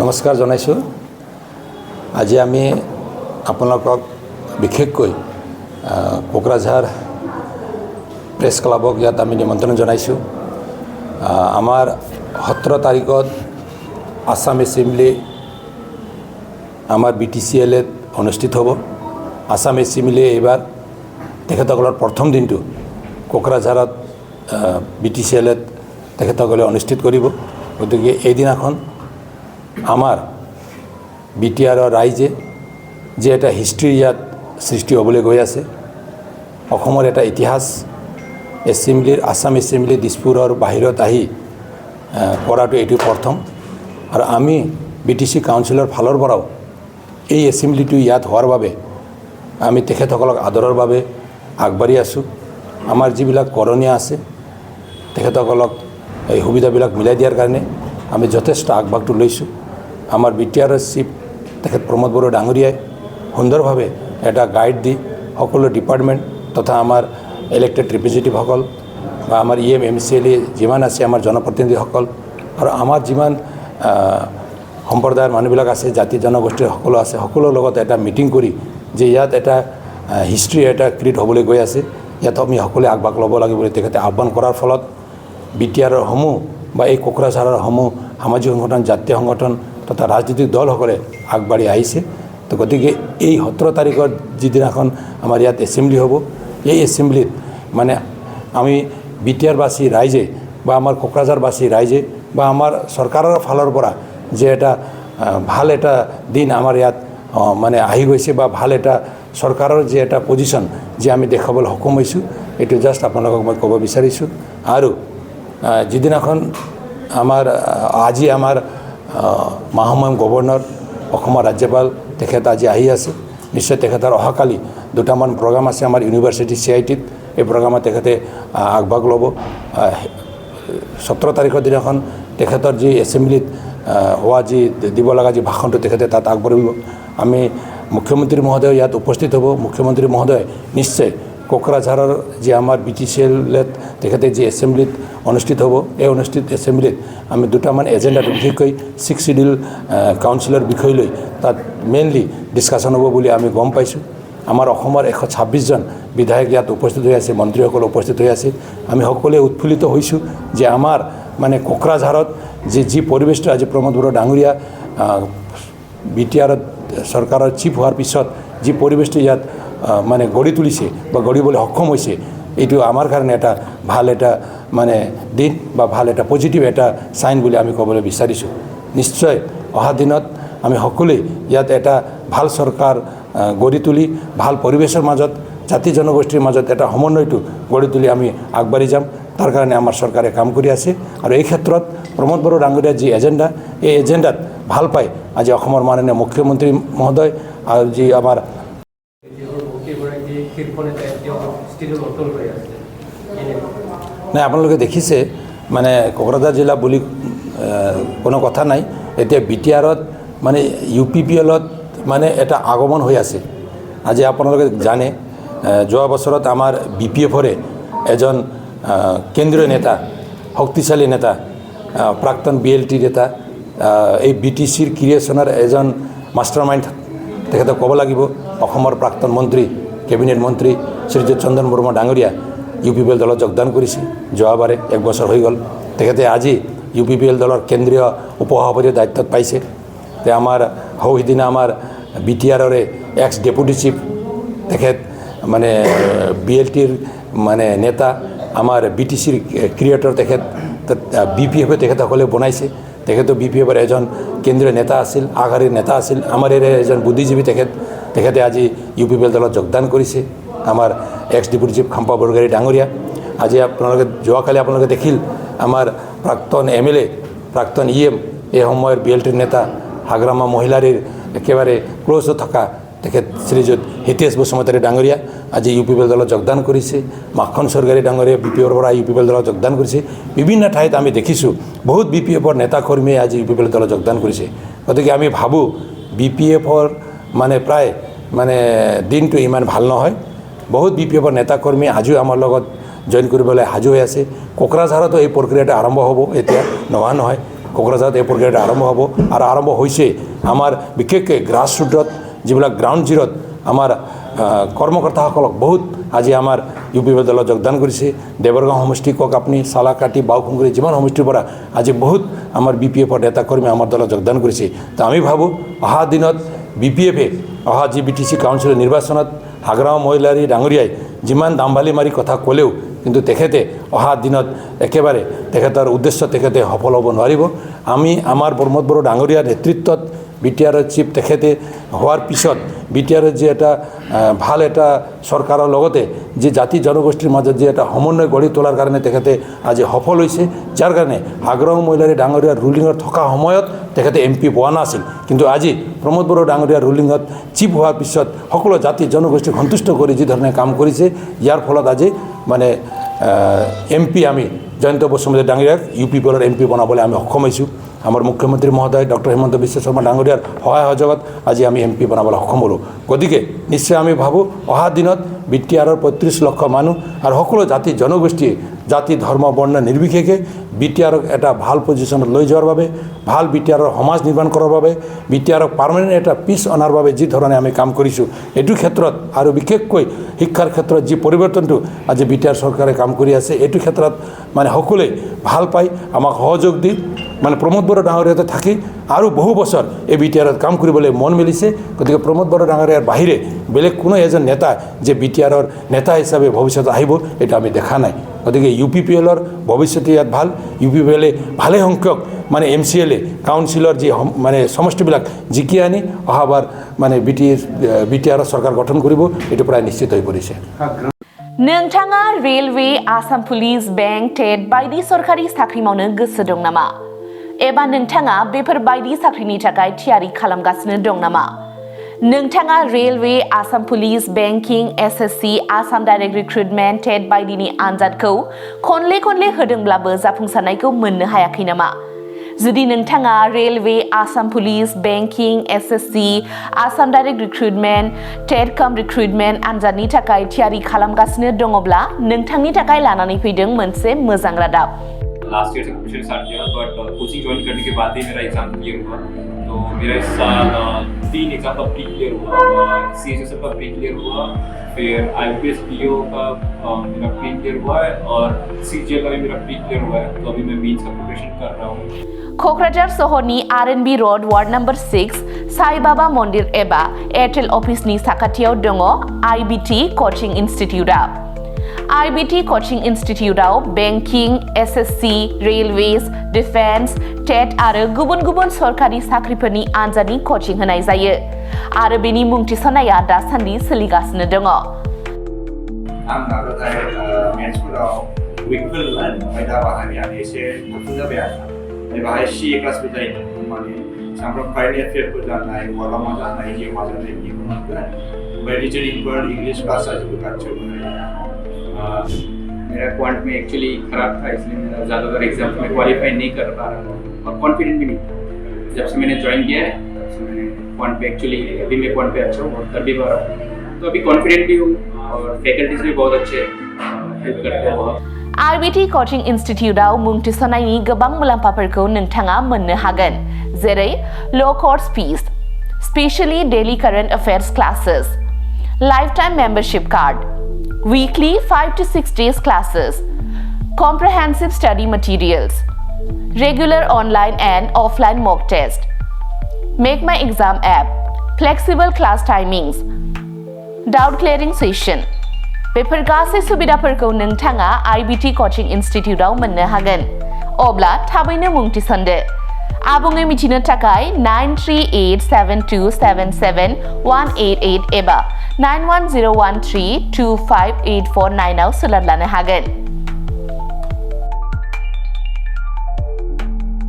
নমস্কাৰ জনাইছোঁ। আজি আমি আপোনালোকক বিশেষকৈ কোকৰাঝাৰ প্ৰেছ ক্লাবক ইয়াত আমি নিমন্ত্ৰণ জনাইছোঁ। আমাৰ 17 তাৰিখত আসাম এছেম্বলি আমাৰ BTCL-ত অনুষ্ঠিত হ'ব। আসাম এছেম্বলিয়ে এইবাৰ তেখেতসকলৰ প্ৰথম দিনটো কোকৰাঝাৰত BTCL-ত তেখেতসকলে অনুষ্ঠিত কৰিব। গতিকে এইদিনাখন আমাৰ BTR-ৰ ৰাইজে যে এটা হিষ্ট্ৰী ইয়াত সৃষ্টি হ'বলৈ গৈ আছে, অসমৰ এটা ইতিহাস এছেম্বলিৰ আসাম এছেম্বলি দিছপুৰৰ বাহিৰত আহি কৰাটো এইটো প্ৰথম। আৰু আমি BTC কাউন্সিলৰ ফালৰ পৰাও এই এছেম্বলিটো ইয়াত হোৱাৰ বাবে আমি তেখেতসকলক আদৰৰ বাবে আগবাঢ়ি আছোঁ। আমাৰ যিবিলাক কৰণীয় আছে তেখেতসকলক এই সুবিধাবিলাক মিলাই দিয়াৰ কাৰণে আমি যথেষ্ট আগভাগটো লৈছোঁ। আমাৰ BTR-ৰ চিফ তেখেত প্ৰমোদ বড়ো ডাঙৰীয়াই সুন্দৰভাৱে এটা গাইড দি সকলো ডিপাৰ্টমেণ্ট তথা আমাৰ ইলেক্টেড ৰিপ্ৰেজেণ্টেটিভসকল বা আমাৰ EM MCLA যিমান আছে আমাৰ জনপ্ৰতিনিধিসকল আৰু আমাৰ যিমান সম্প্ৰদায়ৰ মানুহবিলাক আছে, জাতি জনগোষ্ঠীৰ সকলো আছে, সকলোৰ লগত এটা মিটিং কৰি যে ইয়াত এটা হিষ্ট্ৰী এটা ক্ৰিয়েট হ'বলৈ গৈ আছে, ইয়াত আমি সকলোৱে আগভাগ ল'ব লাগে বুলি তেখেতে আহ্বান কৰাৰ ফলত BTR-ৰ সমূহ বা এই কোকৰাঝাৰৰ সমূহ সামাজিক সংগঠন, জাতীয় সংগঠন তথা ৰাজনৈতিক দলসকলে আগবাঢ়ি আহিছে। তো গতিকে এই 17 তাৰিখত যিদিনাখন আমাৰ ইয়াত এছেম্বলি হ'ব, এই এছেম্বলিত মানে আমি BTR-বাসী ৰাইজে বা আমাৰ কোকৰাঝাৰবাসী ৰাইজে বা আমাৰ চৰকাৰৰ ফালৰ পৰা যে এটা ভাল এটা দিন আমাৰ ইয়াত মানে আহি গৈছে বা ভাল এটা চৰকাৰৰ যে এটা পজিশ্যন যে আমি দেখাবলৈ সক্ষম হৈছোঁ, এইটো জাষ্ট আপোনালোকক মই ক'ব বিচাৰিছোঁ। আৰু যিদিনাখন আজি আমাৰ মহামহিম গভৰ্ণৰ অসমৰ ৰাজ্যপাল তেখেত আজি আহি আছে, নিশ্চয় তেখেতৰ অহাকালি দুটামান প্ৰগ্ৰাম আছে আমাৰ ইউনিভাৰ্চিটি CIT-ত। এই প্ৰগ্ৰামত তেখেতে আগভাগ ল'ব। 17 তাৰিখৰ দিনাখন তেখেতৰ যি এছেম্বলিত হোৱা যি দিব লগা যি ভাষণটো তেখেতে তাত আগবঢ়াব। আমি মুখ্যমন্ত্ৰী মহোদয় ইয়াত উপস্থিত হ'ব। মুখ্যমন্ত্ৰী মহোদয় নিশ্চয় কোকৰাঝাৰৰ যি আমাৰ BTCL-ত তেখেতে যি এছেম্বলিত অনুষ্ঠিত হ'ব, এই অনুষ্ঠিত এছেম্বলিত আমি দুটামান এজেণ্ডাটো বিশেষকৈ 6 শিডিউল কাউন্সিলৰ বিষয় লৈ তাত মেইনলি ডিছকাশ্যন হ'ব বুলি আমি গম পাইছোঁ। আমাৰ অসমৰ 126জন বিধায়ক ইয়াত উপস্থিত হৈ আছে, মন্ত্ৰীসকল উপস্থিত হৈ আছে। আমি সকলোৱে উৎফুল্লিত হৈছোঁ যে আমাৰ মানে কোকৰাঝাৰত যি পৰিৱেশটো আজি প্ৰমোদ বড়ো ডাঙৰীয়া BTR-ত চৰকাৰৰ চিফ হোৱাৰ পিছত যি পৰিৱেশটো ইয়াত মানে গঢ়ি তুলিছে বা গঢ়িবলৈ সক্ষম হৈছে, এইটো আমাৰ কাৰণে এটা ভাল এটা মানে দিন বা ভাল এটা পজিটিভ এটা চাইন বুলি আমি ক'বলৈ বিচাৰিছোঁ। নিশ্চয় অহা দিনত আমি সকলোৱে ইয়াত এটা ভাল চৰকাৰ গঢ়ি তুলি ভাল পৰিৱেশৰ মাজত জাতি জনগোষ্ঠীৰ মাজত এটা সমন্বয়টো গঢ়ি তুলি আমি আগবাঢ়ি যাম। তাৰ কাৰণে আমাৰ চৰকাৰে কাম কৰি আছে। আৰু এই ক্ষেত্ৰত প্ৰমোদ বড়ো ডাঙৰীয়াৰ যি এজেণ্ডা, এই এজেণ্ডাত ভাল পাই আজি অসমৰ মাননীয় মুখ্যমন্ত্ৰী মহোদয় আৰু যি আমাৰ নাই আপোনালোকে দেখিছে মানে কোকৰাঝাৰ জিলা বুলি কোনো কথা নাই। এতিয়া BTR-ত মানে UPPL-ত মানে এটা আগমন হৈ আছে। আজি আপোনালোকে জানে যোৱা বছৰত আমাৰ BPF-ৰে এজন কেন্দ্ৰীয় নেতা, শক্তিশালী নেতা, প্ৰাক্তন BLT নেতা, এই BTC-ৰ ক্ৰিয়েশ্যনৰ এজন মাষ্টাৰ মাইণ্ড তেখেতক ক'ব লাগিব, অসমৰ প্ৰাক্তন মন্ত্ৰী, কেবিনেট মন্ত্ৰী শ্ৰীযুত চন্দন বৰ্মা ডাঙৰীয়া UPPL দলত যোগদান কৰিছে। যোৱাবাৰে 1 বছৰ হৈ গ'ল। তেখেতে আজি UPPL দলৰ কেন্দ্ৰীয় উপসভাপতিৰ দায়িত্বত পাইছে। তে আমাৰ সিদিনা আমাৰ BTR-ৰে এক্স ডেপুটি চিফ তেখেত মানে BLT-ৰ মানে নেতা, আমাৰ BTC-ৰ ক্ৰিয়েটৰ তেখেত BPF-এ তেখেতসকলে বনাইছে। তেখেতো BPF-ৰ এজন কেন্দ্ৰীয় নেতা আছিল, আগশাৰীৰ নেতা আছিল। আমাৰ এজন বুদ্ধিজীৱী তেখেতে আজি UPPL দলত যোগদান কৰিছে। আমাৰ x deputy chief Khampa Borgohain ডাঙৰীয়া। আজি যোৱাকালি আপোনালোকে দেখিল আমাৰ প্ৰাক্তন MLA, প্ৰাক্তন EM, এই সময়ৰ BLT-ৰ নেতা, হাগ্ৰামা মহিলাৰীৰ একেবাৰে ক্ল'জ থকা তেখেত শ্ৰীযুত হিতেশ বসুমতাৰী ডাঙৰীয়া আজি UPPL দলত যোগদান কৰিছে। মাখন চৰকাৰী ডাঙৰীয়া BPF-ৰ পৰা UPPL দলত যোগদান কৰিছে। বিভিন্ন ঠাইত আমি দেখিছোঁ বহুত BPF-ৰ নেতা কৰ্মীয়ে আজি UPPL দলত যোগদান কৰিছে। গতিকে আমি ভাবোঁ BPF-ৰ মানে প্ৰায় মানে দিনটো ইমান ভাল নহয়। বহুত BPF-ৰ নেতা কৰ্মী আজিও আমাৰ লগত জইন কৰিবলৈ সাজু হৈ আছে কোকৰাঝাৰতো এই প্ৰক্ৰিয়াটো আৰম্ভ হ'ব এতিয়া নোহোৱা নহয় কোকৰাঝাৰত এই প্ৰক্ৰিয়াটো আৰম্ভ হ'ব আৰু আৰম্ভ হৈছে আমাৰ বিশেষকৈ গ্ৰাছৰুটত যিবিলাক গ্ৰাউণ্ড জিৰ'ত আমাৰ কৰ্মকৰ্তাসকলক বহুত আজি আমাৰ ইউ পি পি দলত যোগদান কৰিছে দেৱৰগাঁও সমষ্টি কওক আপুনি চালাকাটি বাওখুংগুৰি যিমান সমষ্টিৰ পৰা আজি বহুত আমাৰ বি পি এফৰ নেতাকৰ্মী আমাৰ দলত যোগদান কৰিছে তো আমি ভাবোঁ অহা দিনত বি পি এফে অহা যি বি টি চি কাউন্সিলৰ নিৰ্বাচনত হাগ্ৰাম মহিলাৰী ডাঙৰীয়াই যিমান দাম্বালি মাৰি কথা ক'লেও কিন্তু তেখেতে অহা দিনত একেবাৰে তেখেতৰ উদ্দেশ্য তেখেতে সফল হ'ব নোৱাৰিব আমি আমাৰ প্ৰমোদ বড়ো ডাঙৰীয়াৰ নেতৃত্বত বি টি আৰৰ চিফ তেখেতে হোৱাৰ পিছত বি টি আৰৰ যি এটা ভাল এটা চৰকাৰৰ লগতে যি জাতি জনগোষ্ঠীৰ মাজত যি এটা সমন্বয় গঢ়ি তোলাৰ কাৰণে তেখেতে আজি সফল হৈছে যাৰ কাৰণে হাগ্ৰাম মহিলাৰী ডাঙৰীয়াৰ ৰুলিঙত থকা সময়ত তেখেতে এম পি পোৱা নাছিল কিন্তু আজি প্ৰমোদ বড়ো ডাঙৰীয়াৰ ৰুলিঙত চিফ হোৱাৰ পিছত সকলো জাতি জনগোষ্ঠীক সন্তুষ্ট কৰি যি ধৰণে কাম কৰিছে ইয়াৰ ফলত আজি মানে এম পি আমি জয়ন্ত বসুমতাৰী ডাঙৰীয়াক ইউ পি পি এলৰ এম পি বনাবলৈ আমি সক্ষম হৈছোঁ আমাৰ মুখ্যমন্ত্ৰী মহোদয় ডক্টৰ হিমন্ত বিশ্ব শৰ্মা ডাঙৰীয়াৰ সহায় সহযোগত আজি আমি এম পি বনাবলৈ সক্ষম হ'লোঁ গতিকে নিশ্চয় আমি ভাবোঁ অহা দিনত বি টি আৰৰ ৩৫ লক্ষ মানুহ আৰু সকলো জাতি জনগোষ্ঠীয়ে জাতি ধৰ্ম বৰ্ণ নিৰ্বিশেষে বি টি আৰক এটা ভাল পজিশ্যনত লৈ যোৱাৰ বাবে ভাল বি টি আৰৰ সমাজ নিৰ্মাণ কৰাৰ বাবে বি টি আৰক পাৰ্মানেণ্ট এটা পিছ অনাৰ বাবে যি ধৰণে আমি কাম কৰিছোঁ এইটো ক্ষেত্ৰত আৰু বিশেষকৈ শিক্ষাৰ ক্ষেত্ৰত যি পৰিৱৰ্তনটো আজি বি টি আৰ চৰকাৰে কাম কৰি আছে এইটো ক্ষেত্ৰত মানে সকলোৱে ভাল পাই আমাক সহযোগ দি মানে প্ৰমোদ বড়ো ডাঙৰীয়াতে থাকি আৰু বহু বছৰ এই বি টি আৰত কাম কৰিবলৈ মন মেলিছে গতিকে প্ৰমোদ বড়ো ডাঙৰীয়াৰ বাহিৰে বেলেগ কোনো এজন নেতা যে বি টি আৰৰ নেতা হিচাপে ভৱিষ্যতে আহিব এইটো আমি দেখা নাই গতিকে ইউ পি পি এলৰ ভৱিষ্যতে ইয়াত ভাল ইউ পি পি এলে ভালে সংখ্যক মানে এম চি এল এ কাউন্সিলৰ যি মানে সমষ্টিবিলাক জিকি আনি অহাবাৰ মানে বি টি আৰৰ চৰকাৰ গঠন কৰিব এইটো প্ৰায় নিশ্চিত হৈ পৰিছে नोंथाङा railway Assam police bank TET बायदि सरकारि साख्रि मावनो गोसो दं नामा एबा नोंथाङा बेफोर बायदि साख्रिनि थाखाय थियारि खालामगासिनो दं नामा नोंथाङा railway Assam police banking SSC Assam direct recruitment TET बायदिनि आनजादखौ खनले होदोंब्लाबो जाफुंसारनायखौ मोननो हायाखै नामा जुदि नोंथाङा railway Assam police banking SSC Assam direct recruitment TET cum recruitment आनजादनि थाखाय थियारि खालामगासिनो दङब्ला नोंथांनि थाखाय लानानै फैदों मोनसे मोजां रादाब लास्ट ईयर से कोचिंग स्टार्ट किया बट कोचिंग ज्वाइन करने के बाद ही मेरा एग्जाम क्लियर हुआ तो मेरा इस साल 3 एग्जाम का प्री क्लियर हुआ सीएचएसएल का प्री क्लियर हुआ फिर आईपीएस पीओ का मेरा प्री क्लियर हुआ है और सीजीएल का भी मेरा प्री क्लियर हुआ है तो अभी मैं मेंस का प्रिपरेशन कर रहा हूँ क'क्राझार सहरनि RNB road ward number 6 Sai Baba मन्दिर एबा एयारटेल अफिसनि साखाथियाव दङ आईबीटी कोचिं इन्स्टिट्यूटआ आईबीटी कोचिं इन्स्टिट्यूटआव banking SSC railways defence TET आरो गुबुन सरकारि साख्रिफोरनि आनजादनि कोचिं होनाय जायो आरो बेनि मुं थिसननाया दासान्दि सोलिगासिनो दङ आं नाजानाय मेथ्सफोराव उइकफोर ओमफ्राय दा बाहायनाया एसे गोख्रों जाबाय आरो बाहाय सीए क्लासबो जायो माने सामफ्राम कारेन्ट एफेयारफोर जानाय मालामा जानाय जिउमा जानाय बेखौ मोनगोन ओमफ्राय रिजनिंफोर इंग्लिश क्लास जाजोबो गासैबो मेरा क्वांट में एक्चुअली खराब था इसलिए मेरा ज़्यादातर एग्जाम में क्वालिफाई नहीं कर पा रहा था और कॉन्फिडेंट भी नहीं जब से मैंने ज्वाइन किया है तब से मैंने क्वांट पे एक्चुअली अभी मैं क्वांट पे अच्छा हूँ और कर भी पा रहा हूँ तो अभी कॉन्फिडेंट भी हूँ और फैकल्टीज भी बहुत अच्छे हेल्प करते हैं बहुत आईबीटी कोचिं इन्स्टिट्यूटआव मुं थिसननायनि गोबां मुलाम्फाफोरखौ नोंथाङा मोननो हागोन जेरै ल' course fees specially daily current affairs classes life time membership card weekly 5 to 6 days classes, comprehensive study materials, regular online and offline mock test, Make My Exam app, flexible class timings, doubt clearing session. Before गासै सुबिदाफोरखौ नोंथाङा IBT coaching इन्स्टिट्यूटआव मोननो हागोन अब्ला थाबैनो मुं थिसनदो आबुङै मिथिनो थाखाय 9387277188 एबा 9101325849 आव सोलोंनो हागोन